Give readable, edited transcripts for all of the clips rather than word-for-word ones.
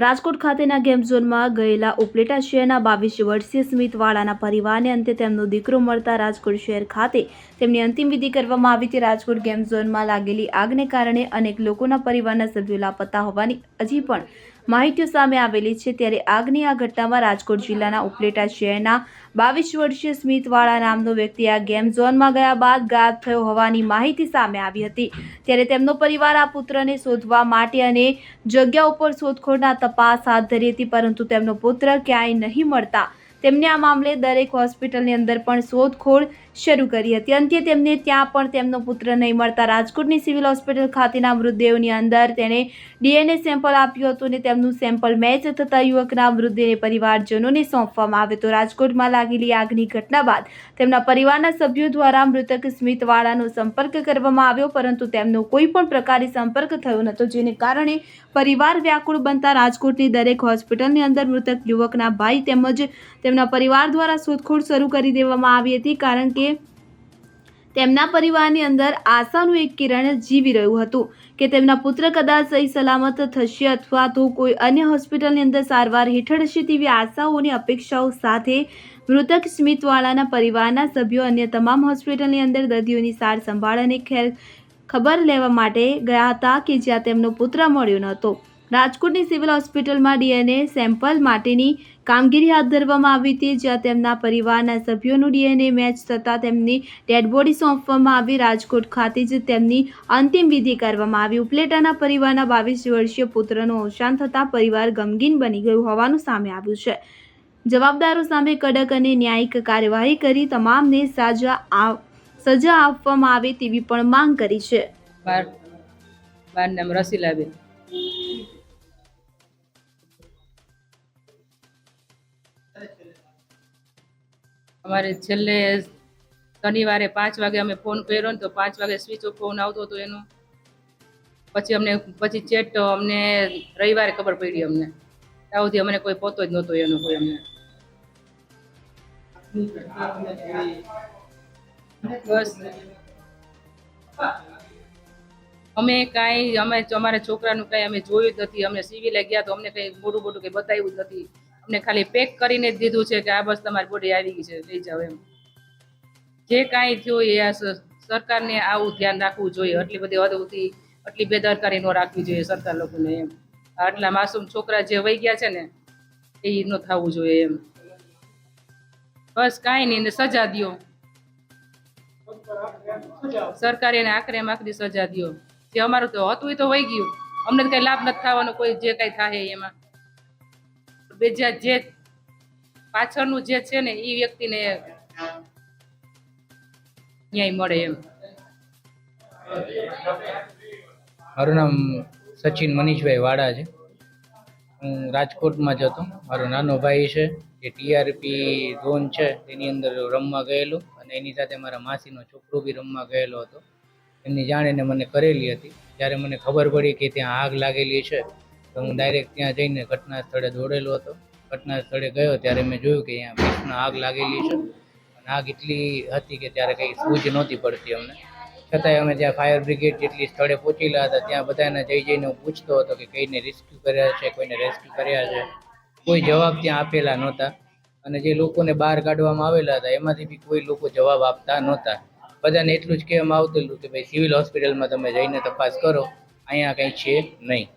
રાજકોટ ખાતેના ગેમ ઝોનમાં ગયેલા ઉપલેટા શહેરના 22 વર્ષીય સ્મિતવાળાના પરિવારને અંતે તેમનો દીકરો મળતા રાજકોટ શહેર ખાતે તેમની અંતિમ વિધિ કરવામાં આવી હતી। રાજકોટ ગેમ ઝોનમાં લાગેલી આગને કારણે અનેક લોકોના પરિવારના સભ્યો લાપતા હોવાની હજી પણ માહિતીઓ સામે આવેલી છે। ત્યારે આગની આ ઘટનામાં રાજકોટ જિલ્લાના ઉપલેટા શહેરના 22 વર્ષીય સ્મિતવાળા નામનો વ્યક્તિ આ ગેમ ઝોનમાં ગયા બાદ ગાયબ થયો હોવાની માહિતી સામે આવી હતી। ત્યારે તેમનો પરિવાર આ પુત્રને શોધવા માટે અને જગ્યા ઉપર શોધખોળના તપાસ હાથ ધરી હતી, પરંતુ તેમનો પુત્ર ક્યાંય નહીં મળતા તેમને આ મામલે દરેક હોસ્પિટલની અંદર પણ શોધખોળ શરૂ કરી હતી। અંતે તેમને ત્યાં પણ તેમનો પુત્ર નહીં મળતા રાજકોટની સિવિલ હોસ્પિટલ ખાતેના મૃતદેહોની અંદર તેણે ડીએનએ સેમ્પલ આપ્યું હતું અને તેમનું સેમ્પલ મેચ થતા યુવકના મૃતદેહને પરિવારજનોને સોંપવામાં આવ્યો હતો। રાજકોટમાં લાગેલી આગની ઘટના બાદ તેમના પરિવારના સભ્યો દ્વારા મૃતક સ્મિતવાળાનો સંપર્ક કરવામાં આવ્યો, પરંતુ તેમનો કોઈ પણ પ્રકારે સંપર્ક થયો નહોતો, જેને કારણે પરિવાર વ્યાકુળ બનતા રાજકોટની દરેક હોસ્પિટલની અંદર મૃતક યુવકના ભાઈ તેમજ તેમના પરિવાર દ્વારા શોધખોળ શરૂ કરી દેવામાં આવી હતી, કારણ કે તેમના પરિવારની અંદર આશાનું એક કિરણ જીવી રહ્યું હતું કે તેમના પુત્ર કદાચ સહી સલામત થશે અથવા તો કોઈ અન્ય હોસ્પિટલની અંદર સારવાર હેઠળ હશે તેવી આશાઓ અને અપેક્ષાઓ સાથે મૃતક સ્મિતવાળાના પરિવારના સભ્યો અન્ય તમામ હોસ્પિટલની અંદર દર્દીઓની સાર સંભાળ અને ખબર લેવા માટે ગયા હતા કે જ્યાં તેમનો પુત્ર મળ્યો ન હતો। રાજકોટની સિવિલ હોસ્પિટલમાં ડીએનએ સેમ્પલ માટેની કામગીરી હાથ ધરવામાં આવી હતી, જ્યાં તેમના પરિવારના સભ્યોનું ડીએનએ મેચ થતાં તેમની ડેડ બોડી સોંપવામાં આવી। રાજકોટ ખાતે જ તેમની અંતિમ વિધિ કરવામાં આવી। ઉપલેટાના પરિવારના 22 વર્ષીય પુત્રનું અવસાન થતાં પરિવાર ગમગીન બની ગયું હોવાનું સામે આવ્યું છે। જવાબદારો સામે કડક અને ન્યાયિક કાર્યવાહી કરી તમામને સજા આપવામાં આવે તેવી પણ માંગ કરી છે। બાર નામ રસીલાબેન। અમારે છેલ્લે શનિવારે 5 વાગે અમે ફોન કર્યો ને તો 5 વાગે સ્વિચ ઓફ ફોન આવતો હતો એનો। પછી ચેટ અમને રવિવારે ખબર પડી અમને, ત્યાં સુધી અમને કોઈ પોતો જ નહોતો એનો કોઈ અમને। બસ અમે અમારા છોકરાનું કાંઈ અમે જોયું જ નથી। અમે સિવિલે ગયા તો અમને કંઈ મોટું કંઈ બતાવ્યું જ નથી। અમને ખાલી પેક કરીને જ દીધું છે કે આ બસ તમારી બોડી આવી ગઈ છે, લઈ જાઓ એમ। જે કાંઈ થયું એ આ સરકારને આવું ધ્યાન રાખવું જોઈએ, આટલી બધી હદ સુધી આટલી બેદરકારી ન રાખવી જોઈએ સરકાર લોકોને એમ। આટલા માસૂમ છોકરા જે વહી ગયા છે ને એ ન થવું જોઈએ એમ। બસ કાંઈ નહીં, સજા દ્યો સરકારે એને આખરેમાં આખરી સજા દ્યો। જે અમારું તો હતું એ તો વહી ગયું, અમને તો કઈ લાભ નથી થવાનો કોઈ જે કઈ થાય એમાં। બીજા જે પાછળનું જે છે ને એ વ્યક્તિને ન્યાય મળે એમ। મારું નામ સચિન મનીષભાઈ વાડા છે। હું રાજકોટમાં જ હતો। મારો નાનો ભાઈ છે જે ટીઆરપી ઝોન છે તેની અંદર રમવા ગયેલો અને એની સાથે મારા માસીનો છોકરો બી રમવા ગયેલો હતો। એમની જાણ એને મને કરેલી હતી। જ્યારે મને ખબર પડી કે ત્યાં આગ લાગેલી છે તો હું ડાયરેક્ટ ત્યાં જઈને ઘટના સ્થળે દોડેલો હતો। ઘટના સ્થળે ગયો ત્યારે મેં જોયું કે અહીંયા ભીષણ આગ લાગેલી છે અને આગ એટલી હતી કે ત્યારે કંઈ સૂઝ નહોતી પડતી અમને। છતાંય અમે ત્યાં ફાયર બ્રિગેડ જેટલી સ્થળે પહોંચેલા હતા ત્યાં બધાને જઈને હું પૂછતો હતો કે કઈને રેસ્ક્યુ કર્યા છે, કોઈને રેસ્ક્યુ કર્યા છે, કોઈ જવાબ ત્યાં આપેલા નહોતા। અને જે લોકોને બહાર કાઢવામાં આવેલા હતા એમાંથી બી કોઈ લોકો જવાબ આપતા નહોતા। બધાને એટલું જ કહેવામાં આવતું કે ભાઈ સિવિલ હોસ્પિટલમાં તમે જઈને તપાસ કરો, અહીંયા કંઈ છે નહીં।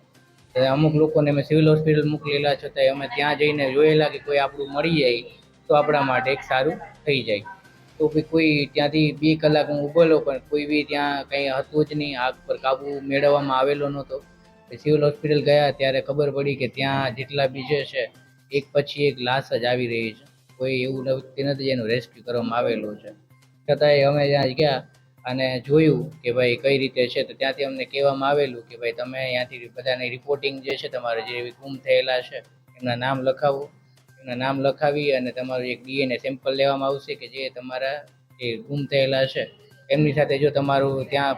અમુક લોકોને અમે સિવિલ હોસ્પિટલ મોકલેલા છતાંય અમે ત્યાં જઈને જોયેલા કે કોઈ આપણું મળી જાય તો આપણા માટે એક સારું થઈ જાય। તો બી કોઈ ત્યાંથી 2 કલાક હું ઊભેલો પણ કોઈ બી ત્યાં કંઈ હતું જ નહીં, આગ પર કાબુ મેળવવામાં આવેલો નહોતો। સિવિલ હોસ્પિટલ ગયા ત્યારે ખબર પડી કે ત્યાં જેટલા બી જે છે એક પછી એક લાશ જ આવી રહી છે, કોઈ એવું વ્યક્તિ નથી જેનું રેસ્ક્યુ કરવામાં આવેલું છે। છતાંય અમે ત્યાં ગયા અને જોયું કે ભાઈ કઈ રીતે છે તો ત્યાંથી અમને કહેવામાં આવેલું કે ભાઈ તમે ત્યાંથી બધાની રિપોર્ટિંગ જે છે તમારે જે ગુમ થયેલા છે એમના નામ લખાવો। એમના નામ લખાવી અને તમારું એક ડીએનએ સેમ્પલ લેવામાં આવશે કે જે તમારા જે ગુમ થયેલા છે એમની સાથે જો તમારું ત્યાં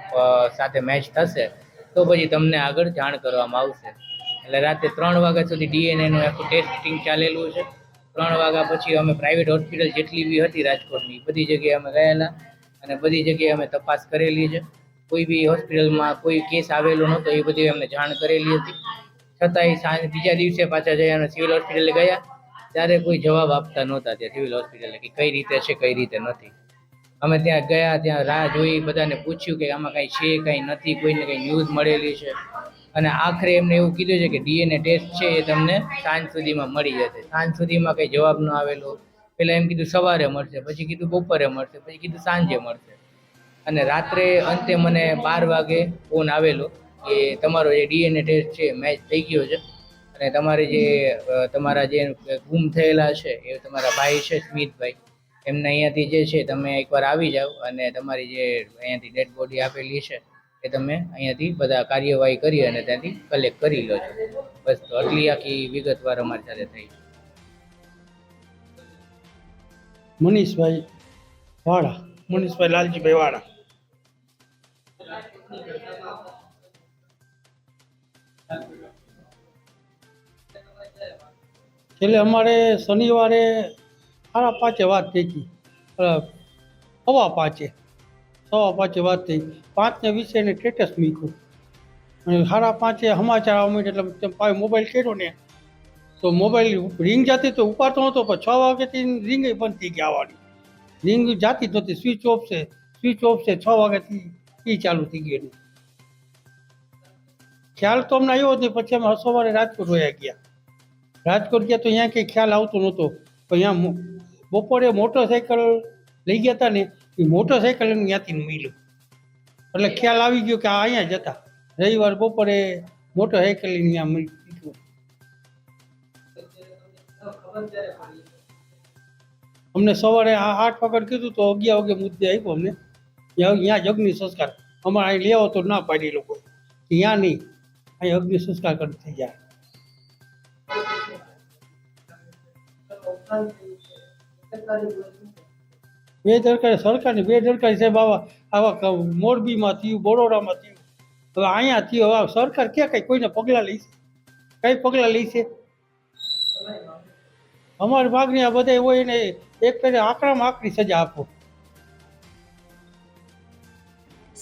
સાથે મેચ થશે તો પછી તમને આગળ જાણ કરવામાં આવશે। એટલે રાતે 3 વાગ્યા સુધી ડીએનએનું આખું ટેસ્ટિંગ ચાલેલું છે। 3 વાગ્યા પછી અમે પ્રાઇવેટ હોસ્પિટલ જેટલી બી હતી રાજકોટની બધી જગ્યાએ અમે ગયેલા અને બધી જગ્યાએ અમે તપાસ કરેલી છે। કોઈ બી હોસ્પિટલમાં કોઈ કેસ આવેલો નહોતો એ બધી અમને જાણ કરેલી હતી, છતાંય બીજા દિવસે પાછા જયા સિવિલ હોસ્પિટલે ગયા ત્યારે કોઈ જવાબ આપતા નહોતા ત્યાં સિવિલ હોસ્પિટલે કે કઈ રીતે છે કઈ રીતે નથી. અમે ત્યાં ગયા, ત્યાં રાહ જોઈ, બધાને પૂછ્યું કે આમાં કાંઈ છે કાંઈ નથી, કોઈને કંઈ ન્યૂઝ મળેલી છે, અને આખરે એમને એવું કીધું છે કે DNA ટેસ્ટ છે એ તમને સાંજ સુધીમાં મળી જશે. સાંજ સુધીમાં કંઈ જવાબ ન આવેલો. પહેલાં એમ કીધું સવારે મળશે, પછી કીધું બપોરે મળશે, પછી કીધું સાંજે મળશે. અને રાત્રે અંતે મને 12 વાગે ફોન આવેલો કે તમારો જે DNA ટેસ્ટ છે મેચ થઈ ગયો છે અને તમારે જે તમારા જે ગુમ થયેલા છે એ તમારા ભાઈ છે સ્મિતભાઈ, એમને અહીંયાથી જે છે તમે એકવાર આવી જાઓ અને તમારી જે અહીંયાથી ડેડ બોડી આપેલી છે એ તમે અહીંયાથી બધા કાર્યવાહી કરી અને ત્યાંથી કલેક્ટ કરી લો છો. બસ તો આટલી આખી વિગતવાર અમારી સાથે થઈ. મનીષભાઈ વાડા, મનીષભાઈ લાલજીભાઈ વાડા. છેલ્લે અમારે શનિવારે 5:30 વાત થઈ હતી, 5:15 વાત થઈ. 5:20 એને સ્ટેટસ મૂક્યું અને 5:30 સમાચાર આવવા માંડ્યા એટલે પાછો મોબાઈલ કર્યો ને તો મોબાઈલ રિંગ જતી તો ઉપાડતો નહોતો, પણ 6 વાગ્યાથી રિંગ બંધ થઈ ગઈ આવવાની. રિંગ જાતી જ નહોતી, સ્વિચ ઓફ છે 6 વાગ્યાથી એ ચાલુ થઈ ગયું. ખ્યાલ તો અમને આવ્યો જ નહીં. પછી અમે સવારે રાજકોટ વયા ગયા. રાજકોટ ગયા તો અહીંયા કંઈ ખ્યાલ આવતો નહોતો, પણ અહીંયા બપોરે મોટરસાઇકલ લઈ ગયા હતા ને એ મોટરસાઇકલ ત્યાંથી મળ્યું એટલે ખ્યાલ આવી ગયો કે આ અહીંયા જ હતા. રવિવાર બપોરે મોટરસાઇકલ અહીંયા મળ્યું. અમને સવારે 8 વાગે કીધું તો 11 વાગે મુદ્દે આપ્યો અમને. અહીંયા જ અગ્નિ સંસ્કાર અમારે અહીં લેવો તો ના પાડી લોકો, ત્યાં નહીં, અહીં અગ્નિ સંસ્કાર કરી થઈ જાય. સરકારની બેદરકારી સાહેબ. આવા મોરબીમાં થયું, બરોડામાં થયું, હવે અહીંયા થયું. હવે સરકાર ક્યાં કઈ કોઈને પગલાં લે છે? કઈ પગલાં લે છે? અમારી માગણી આ બધા હોય ને એક કરીને આકરામાં આકરી સજા આપો.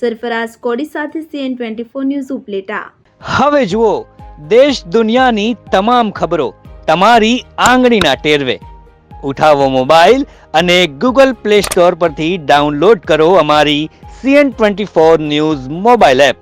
સરફરાઝ કોડી સાથે CN24 ન્યૂઝ ઉપલેટા. હવે જુઓ દેશ દુનિયાની તમામ ખબરો તમારી આંગળીના ટેરવે. ઉઠાવો મોબાઈલ અને Google Play Store પરથી ડાઉનલોડ કરો અમારી CN24 ન્યૂઝ મોબાઈલ એપ.